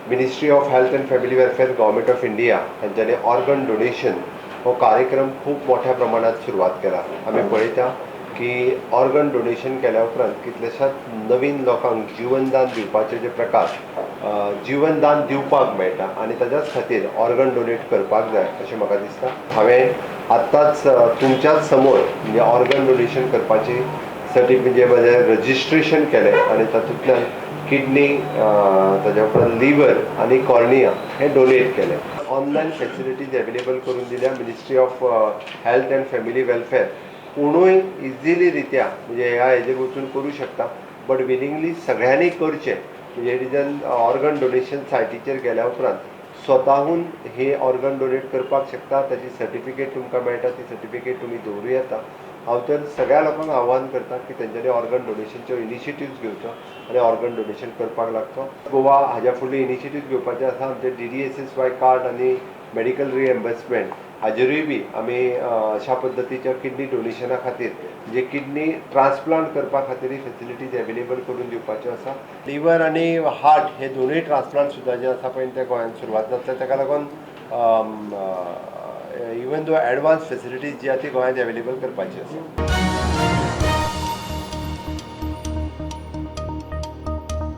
Ministry of health and family welfare government of India हांच्यानी organ donation हो कार्यक्रम खूप मोठ्या प्रमाणात सुरवात केला. आम्ही पळयता की ऑर्गन डोनेशन केल्या उपरांत कितलेशाच नवीन लोकांक जीवनदान दिवपाचे जे प्रकार जीवनदान दिवपाक मेळटा आनी ताच्याच खातीर ऑर्गन डोनेट करपाक जाय अशें म्हाका दिसता. हांवें आत्ताच तुमच्याच समोर म्हणजे ऑर्गन डोनेशन करपाची म्हणजे म्हजें रजिस्ट्रेशन केलें आनी तातूंतल्यान किडनी ताज्या उपरांत लिवर आनी कॉर्निया हे डोनेट केले. ऑनलायन फॅसिलिटीज अवेलेबल करून दिल्या ministry of health and family welfare. कोणूय इजिली रित्या म्हणजे ह्या हेजेर वचून करूं शकता, बट विलिंगली सगळ्यांनी करचें. म्हणजे रिजन ऑर्गन डोनेशन सायटीचेर गेल्या उपरांत स्वताहून हे ऑर्गन डोनेट करपाक शकता. ताची सर्टिफिकेट तुमकां मेळटा, ती सर्टिफिकेट तुमी दवरूं येता. हांव तर सगळ्या लोकांक आव्हान करता की तेंच्यांनी ऑर्गन डोनेशनच्यो इनिशिएटिव्स घेवच्यो आनी ऑर्गन डोनेशन करपाक लागचो. गोवा हाज्या फुडली इनिशिएटिव्स घेवपाचे आसा. आमचे DDSSY कार्ड आनी मेडिकल रिएम्बर्समेंट हाजेरूय बी आमी अशा पद्दतीच्या किडनी डोनेशना खातीर म्हणजे किडनी ट्रान्सप्लांट करपा खातीर फॅसिलिटीज अवेलेबल करून दिवपाच्यो आसा. लिवर आनी हार्ट हे दोनूय ट्रान्सप्लांट सुद्दां जे आसा पळय ते गोंयांत सुरवात जातले. ताका लागून इवन दो एडवान्स फॅसिलिटीज जी आसा ती गोंयांत अवेलेबल करपाची आसा.